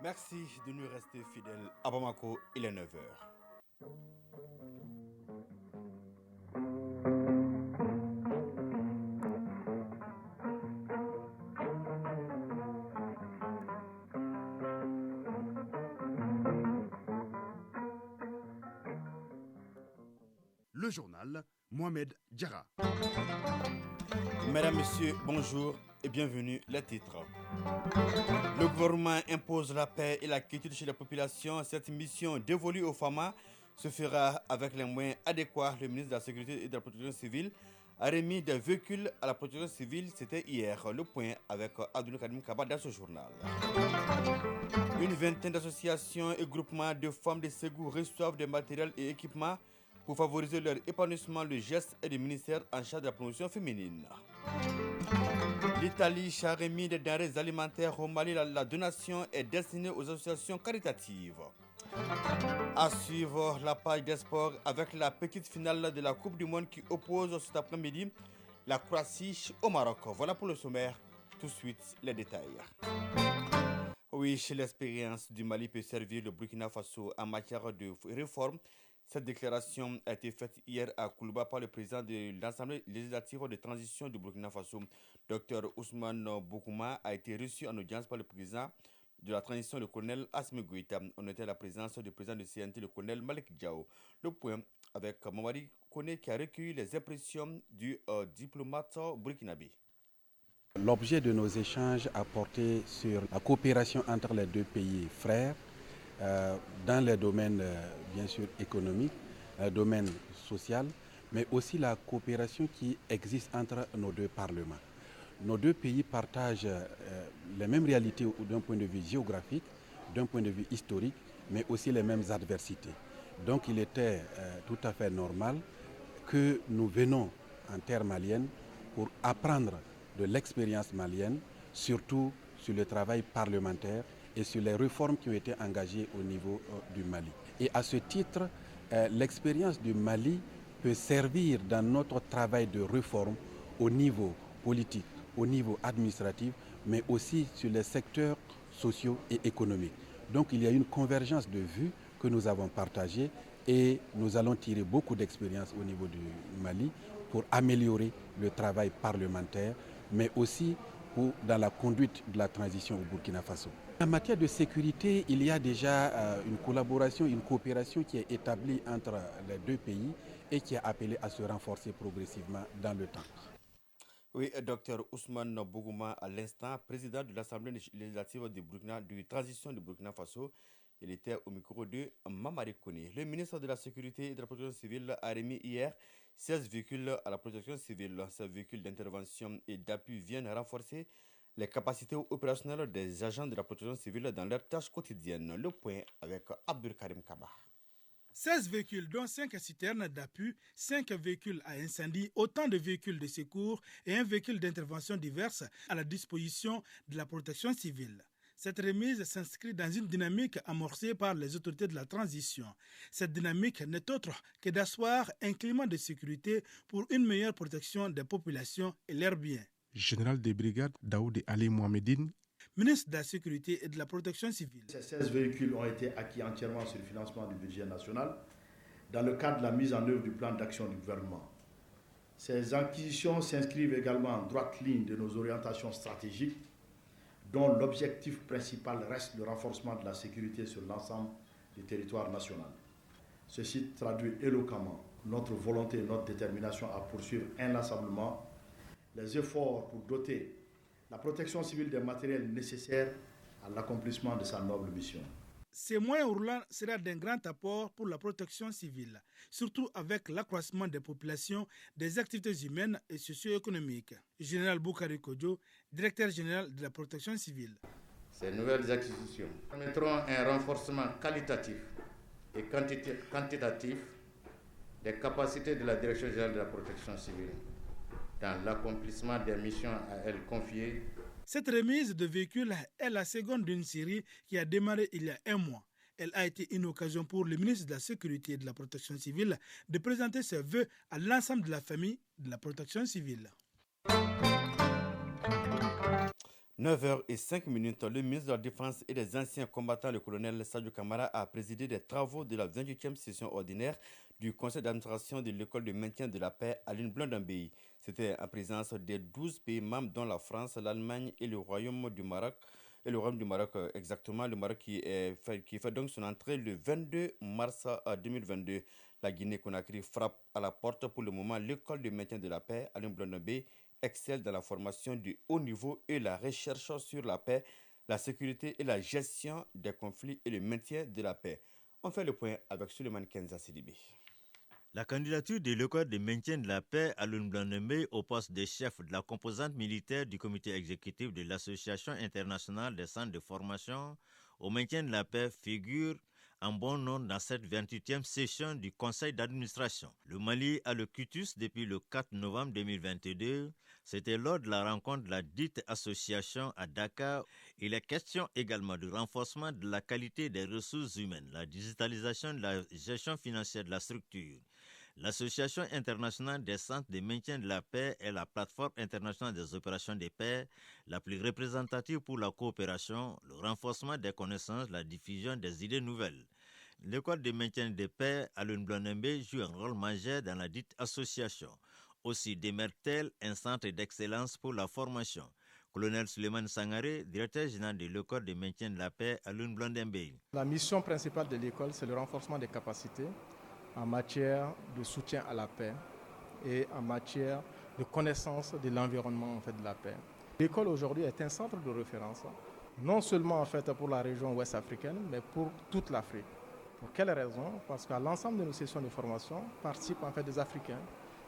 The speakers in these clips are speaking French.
Merci de nous rester fidèles. À Bamako, il est 9 heures. Le journal Mohamed Diarra. Mesdames, Messieurs, bonjour et bienvenue. Les titres. Le gouvernement impose la paix et la quiétude chez la population. Cette mission dévolue aux FAMA se fera avec les moyens adéquats. Le ministre de la Sécurité et de la Protection civile a remis des véhicules à la protection civile. C'était hier. Le point avec Abdoul Karim Kaba dans ce journal. Une vingtaine d'associations et groupements de femmes de Ségou reçoivent des matériels et équipements pour favoriser leur épanouissement. Le geste est du ministère en charge de la promotion féminine. L'Italie a remis des denrées alimentaires au Mali. La donation est destinée aux associations caritatives. À suivre la page des sports avec la petite finale de la Coupe du Monde qui oppose cet après-midi la Croatie au Maroc. Voilà pour le sommaire. Tout de suite, les détails. Oui, l'expérience du Mali peut servir le Burkina Faso en matière de réforme. Cette déclaration a été faite hier à Koulouba par le président de l'Assemblée législative de transition du Burkina Faso. Dr Ousmane Boukouma a été reçu en audience par le président de la transition, le colonel Asmi Goïta. On était à la présence du président du CNT, le colonel Malik Diao. Le point avec Mamari Kone qui a recueilli les impressions du diplomate burkinabé. L'objet de nos échanges a porté sur la coopération entre les deux pays frères dans les domaines bien sûr économiques, le domaine social, mais aussi la coopération qui existe entre nos deux parlements. Nos deux pays partagent les mêmes réalités d'un point de vue géographique, d'un point de vue historique, mais aussi les mêmes adversités. Donc il était tout à fait normal que nous venions en terre malienne pour apprendre de l'expérience malienne, surtout sur le travail parlementaire et sur les réformes qui ont été engagées au niveau du Mali. Et à ce titre, l'expérience du Mali peut servir dans notre travail de réforme au niveau politique, au niveau administratif, mais aussi sur les secteurs sociaux et économiques. Donc il y a une convergence de vues que nous avons partagée et nous allons tirer beaucoup d'expérience au niveau du Mali pour améliorer le travail parlementaire, mais aussi dans la conduite de la transition au Burkina Faso. En matière de sécurité, il y a déjà une collaboration, une coopération qui est établie entre les deux pays et qui est appelée à se renforcer progressivement dans le temps. Oui, Dr Ousmane Bougouma, à l'instant, président de l'Assemblée législative de transition du Burkina Faso. Il était au micro de Mamari Kone. Le ministre de la Sécurité et de la Protection civile a remis hier 16 véhicules à la protection civile. Ces véhicules d'intervention et d'appui viennent renforcer les capacités opérationnelles des agents de la protection civile dans leurs tâches quotidiennes. Le point avec Abdul Karim Kaba. 16 véhicules, dont 5 citernes d'appui, 5 véhicules à incendie, autant de véhicules de secours et un véhicule d'intervention diverses à la disposition de la protection civile. Cette remise s'inscrit dans une dynamique amorcée par les autorités de la transition. Cette dynamique n'est autre que d'asseoir un climat de sécurité pour une meilleure protection des populations et leurs biens. Général des brigades Daoud Ali Mohamedine, ministre de la Sécurité et de la Protection civile. Ces 16 véhicules ont été acquis entièrement sur le financement du budget national dans le cadre de la mise en œuvre du plan d'action du gouvernement. Ces acquisitions s'inscrivent également en droite ligne de nos orientations stratégiques, dont l'objectif principal reste le renforcement de la sécurité sur l'ensemble du territoire national. Ceci traduit éloquemment notre volonté et notre détermination à poursuivre inlassablement les efforts pour doter la protection civile des matériels nécessaires à l'accomplissement de sa noble mission. Ces moyens roulants seront d'un grand apport pour la protection civile, surtout avec l'accroissement des populations, des activités humaines et socio-économiques. Général Boukari Kodjo, directeur général de la protection civile. Ces nouvelles acquisitions permettront un renforcement qualitatif et quantitatif des capacités de la Direction générale de la protection civile dans l'accomplissement des missions à elle confiées. Cette remise de véhicules est la seconde d'une série qui a démarré il y a un mois. Elle a été une occasion pour le ministre de la Sécurité et de la Protection civile de présenter ses vœux à l'ensemble de la famille de la protection civile. 9h05, le ministre de la Défense et des anciens combattants, le colonel Sadio Kamara, a présidé des travaux de la 28e session ordinaire du conseil d'administration de l'école de maintien de la paix à Blondambéi. C'était en présence des 12 pays membres dont la France, l'Allemagne et le Royaume du Maroc. Et le Royaume du Maroc, exactement, le Maroc qui fait donc son entrée le 22 mars 2022. La Guinée-Conakry frappe à la porte pour le moment. L'école de maintien de la paix à Blondambéi excelle dans la formation du haut niveau et la recherche sur la paix, la sécurité et la gestion des conflits et le maintien de la paix. On fait le point avec Suleiman Kenza Sidibé. La candidature de l'école de maintien de la paix à Blondambéi au poste de chef de la composante militaire du comité exécutif de l'Association internationale des centres de formation au maintien de la paix figure en bon nombre dans cette 28e session du conseil d'administration. Le Mali a le quitus depuis le 4 novembre 2022. C'était lors de la rencontre de la dite association à Dakar. Il est question également du renforcement de la qualité des ressources humaines, la digitalisation de la gestion financière de la structure. L'Association internationale des centres de maintien de la paix est la plateforme internationale des opérations de paix la plus représentative pour la coopération, le renforcement des connaissances, la diffusion des idées nouvelles. L'école de maintien de paix à Blondambéi joue un rôle majeur dans la dite association. Aussi demeure-t-elle un centre d'excellence pour la formation. Colonel Suleiman Sangaré, directeur général de l'école de maintien de la paix à Blondambéi. La mission principale de l'école, c'est le renforcement des capacités en matière de soutien à la paix et en matière de connaissance de l'environnement de la paix. L'école aujourd'hui est un centre de référence, non seulement pour la région ouest africaine, mais pour toute l'Afrique. Pour quelle raison? Parce qu'à l'ensemble de nos sessions de formation participent des Africains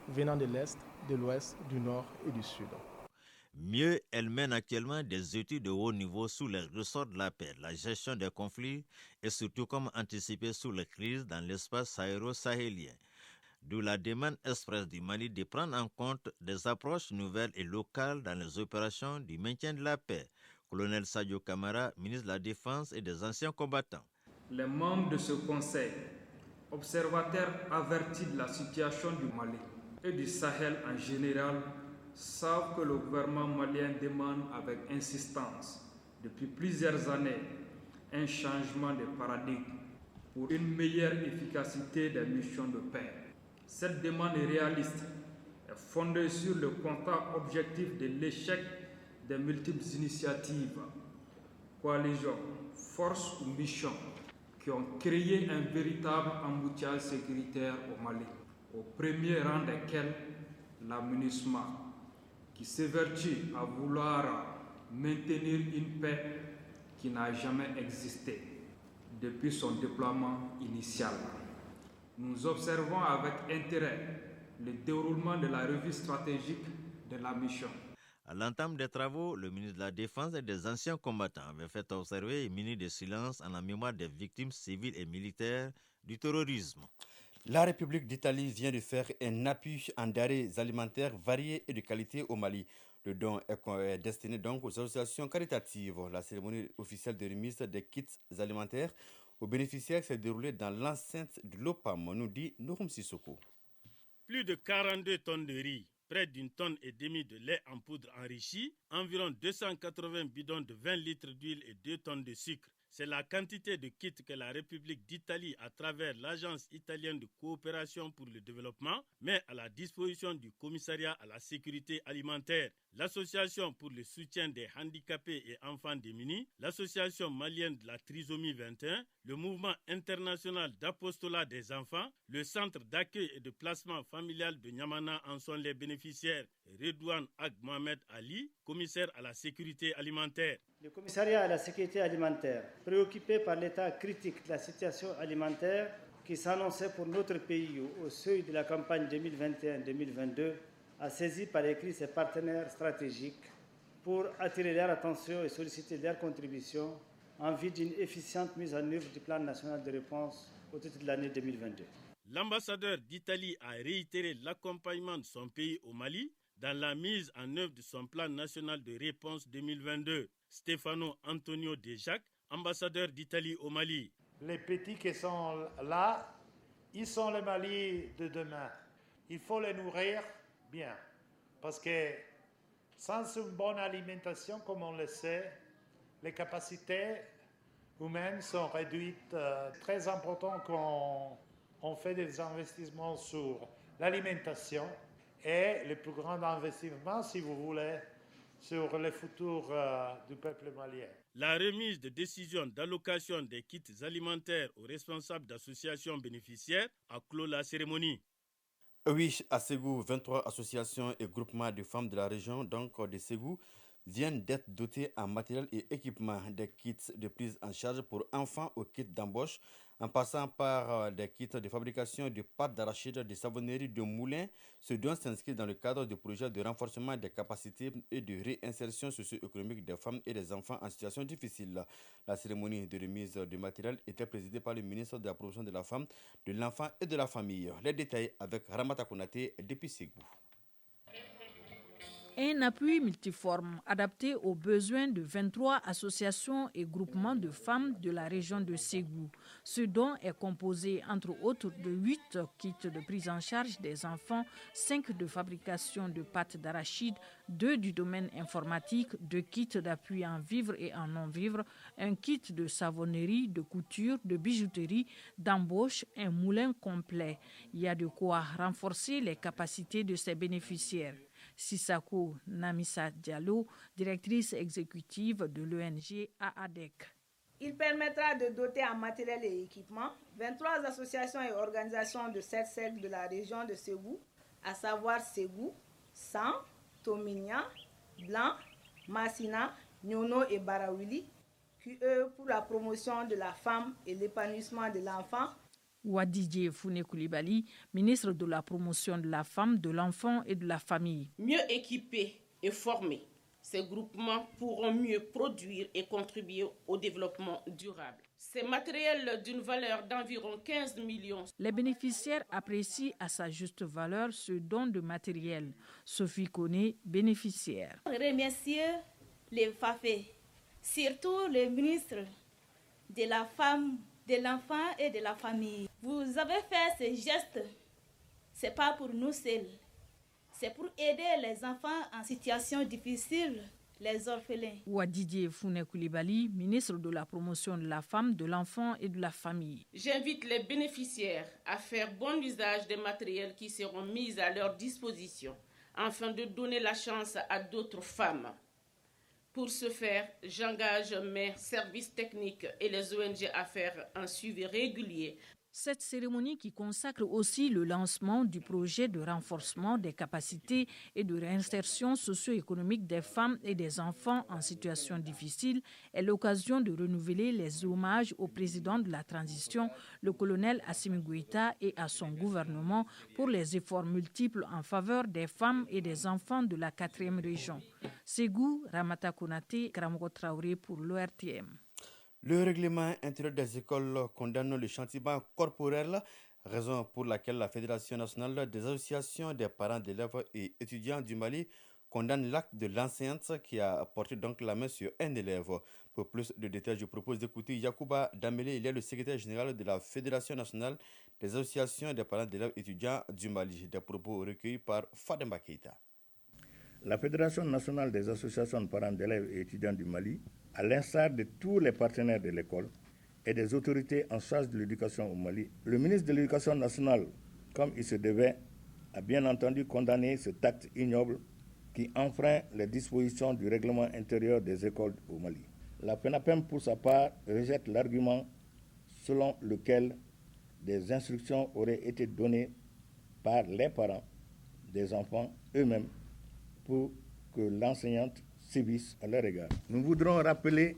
venant de l'Est, de l'Ouest, du Nord et du Sud. Mieux, elle mène actuellement des études de haut niveau sur les ressorts de la paix, la gestion des conflits et surtout comment anticiper sur les crises dans l'espace sahéro-sahélien. D'où la demande expresse du Mali de prendre en compte des approches nouvelles et locales dans les opérations du maintien de la paix. Colonel Sadio Kamara, ministre de la Défense et des anciens combattants. Les membres de ce conseil, observateurs avertis de la situation du Mali et du Sahel en général, savent que le gouvernement malien demande avec insistance depuis plusieurs années un changement de paradigme pour une meilleure efficacité des missions de paix. Cette demande est réaliste et fondée sur le constat objectif de l'échec des multiples initiatives, coalitions, forces ou missions qui ont créé un véritable embouteillage sécuritaire au Mali, au premier rang desquels la MINUSMA, qui s'évertue à vouloir maintenir une paix qui n'a jamais existé depuis son déploiement initial. Nous observons avec intérêt le déroulement de la revue stratégique de la mission. À l'entame des travaux, le ministre de la Défense et des anciens combattants avait fait observer une minute de silence en la mémoire des victimes civiles et militaires du terrorisme. La République d'Italie vient de faire un appui en denrées alimentaires variées et de qualité au Mali. Le don est destiné donc aux associations caritatives. La cérémonie officielle de remise des kits alimentaires aux bénéficiaires s'est déroulée dans l'enceinte de l'OPAM, nous dit Nouroum Sissoko. Plus de 42 tonnes de riz, près d'une tonne et demie de lait en poudre enrichi, environ 280 bidons de 20 litres d'huile et 2 tonnes de sucre. C'est la quantité de kits que la République d'Italie, à travers l'Agence italienne de coopération pour le développement, met à la disposition du commissariat à la sécurité alimentaire, l'Association pour le soutien des handicapés et enfants démunis, l'Association malienne de la trisomie 21, le Mouvement international d'apostolat des enfants, le Centre d'accueil et de placement familial de Niamana en sont les bénéficiaires. Redouane Ag Mohamed Ali, commissaire à la sécurité alimentaire. Le commissariat à la sécurité alimentaire, préoccupé par l'état critique de la situation alimentaire qui s'annonçait pour notre pays au seuil de la campagne 2021-2022, a saisi par écrit ses partenaires stratégiques pour attirer leur attention et solliciter leur contribution en vue d'une efficiente mise en œuvre du plan national de réponse au titre de l'année 2022. L'ambassadeur d'Italie a réitéré l'accompagnement de son pays au Mali dans la mise en œuvre de son plan national de réponse 2022. Stefano Antonio De Jacques, ambassadeur d'Italie au Mali. Les petits qui sont là, ils sont le Mali de demain. Il faut les nourrir bien, parce que Sans une bonne alimentation, comme on le sait, les capacités humaines sont réduites. Très important quand on fait des investissements sur l'alimentation et le plus grand investissement, si vous voulez, sur le futur du peuple malien. La remise de décisions d'allocation des kits alimentaires aux responsables d'associations bénéficiaires a clos la cérémonie. Oui, à Ségou, 23 associations et groupements de femmes de la région, donc de Ségou, viennent d'être dotés en matériel et équipement, des kits de prise en charge pour enfants aux kits d'embauche, en passant par des kits de fabrication de pâtes d'arachide, de savonnerie, de moulins. Ce don s'inscrit dans le cadre du projet de renforcement des capacités et de réinsertion socio-économique des femmes et des enfants en situation difficile. La cérémonie de remise de matériel était présidée par le ministre de la Promotion de la Femme, de l'Enfant et de la Famille. Les détails avec Ramata Konaté depuis Ségou. Un appui multiforme adapté aux besoins de 23 associations et groupements de femmes de la région de Ségou. Ce don est composé entre autres de 8 kits de prise en charge des enfants, 5 de fabrication de pâtes d'arachide, 2 du domaine informatique, 2 kits d'appui en vivres et en non-vivres, un kit de savonnerie, de couture, de bijouterie, d'embauche, un moulin complet. Il y a de quoi renforcer les capacités de ces bénéficiaires. Sissako Namissa Diallo, directrice exécutive de l'ONG AADEC. Il permettra de doter en matériel et équipement 23 associations et organisations de 7 cercles de la région de Ségou, à savoir Ségou, San, Tominia, Blanc, Massina, Nyono et Barawili, qui œuvrent pour la promotion de la femme et l'épanouissement de l'enfant. Wadidje Founé Koulibaly, ministre de la Promotion de la Femme, de l'Enfant et de la Famille. Mieux équipés et formés, ces groupements pourront mieux produire et contribuer au développement durable. Ces matériels d'une valeur d'environ 15 millions. Les bénéficiaires apprécient à sa juste valeur ce don de matériel. Sophie Koné, bénéficiaire. Remercier les FAFE, surtout le ministre de la Femme, de l'Enfant et de la Famille. Vous avez fait ces gestes, ce n'est pas pour nous seuls, c'est pour aider les enfants en situation difficile, les orphelins. Wadidje Founé Koulibaly, ministre de la Promotion de la Femme, de l'Enfant et de la Famille. J'invite les bénéficiaires à faire bon usage des matériels qui seront mis à leur disposition afin de donner la chance à d'autres femmes. Pour ce faire, j'engage mes services techniques et les ONG à faire un suivi régulier. Cette cérémonie qui consacre aussi le lancement du projet de renforcement des capacités et de réinsertion socio-économique des femmes et des enfants en situation difficile est l'occasion de renouveler les hommages au président de la transition, le colonel Assimi Goïta, et à son gouvernement pour les efforts multiples en faveur des femmes et des enfants de la 4e région. Ségou, Ramata Konaté, Karamogo Traoré pour l'ORTM. Le règlement intérieur des écoles condamne le châtiment corporel, raison pour laquelle la Fédération nationale des associations des parents d'élèves et étudiants du Mali condamne l'acte de l'enseignante qui a porté donc la main sur un élève. Pour plus de détails, je propose d'écouter Yacouba Damélé, il est le secrétaire général de la Fédération nationale des associations des parents d'élèves et étudiants du Mali. Des propos recueillis par Fademba Keïta. La Fédération nationale des associations de parents d'élèves et étudiants du Mali, à l'instar de tous les partenaires de l'école et des autorités en charge de l'éducation au Mali, le ministre de l'Éducation nationale, comme il se devait, a bien entendu condamné cet acte ignoble qui enfreint les dispositions du règlement intérieur des écoles au Mali. La FENAPEM, pour sa part, rejette l'argument selon lequel des instructions auraient été données par les parents des enfants eux-mêmes pour que l'enseignante sévisse à leur égard. Nous voudrons rappeler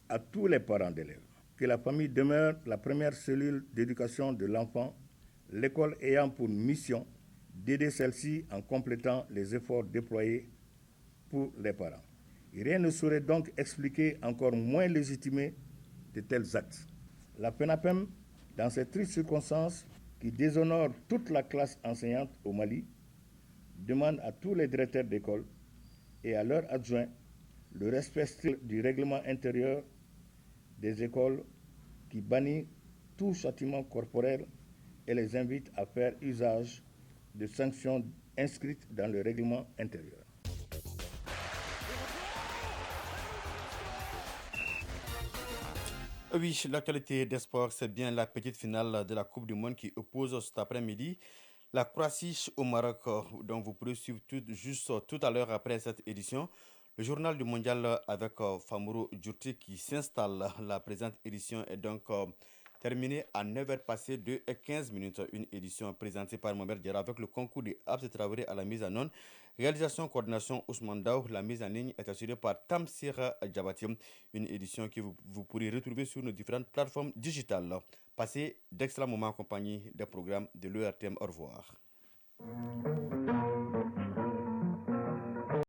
à tous les parents d'élèves que la famille demeure la première cellule d'éducation de l'enfant, l'école ayant pour mission d'aider celle-ci en complétant les efforts déployés pour les parents. Et rien ne saurait donc expliquer, encore moins légitimer, de tels actes. La FENAPEM, dans ces tristes circonstances qui déshonorent toute la classe enseignante au Mali, demande à tous les directeurs d'école et à leurs adjoints le respect strict du règlement intérieur des écoles qui bannit tout châtiment corporel et les invite à faire usage de sanctions inscrites dans le règlement intérieur. Oui, l'actualité des sports, c'est bien la petite finale de la Coupe du Monde qui oppose cet après-midi la Croatie au Maroc, dont vous pourrez suivre tout à l'heure après cette édition. Le journal du mondial avec Famourou Djourti qui s'installe. La présente édition est donc terminée à 9h passées de 15 minutes. Une édition présentée par Mohamed Diarra avec le concours de Abs Traoré à la mise en onde. Réalisation, coordination Ousmane Daou. La mise en ligne est assurée par Tamsir Djabati. Une édition que vous pourrez retrouver sur nos différentes plateformes digitales. Passez d'excellents moments en compagnie des programmes de l'ERTM. Au revoir.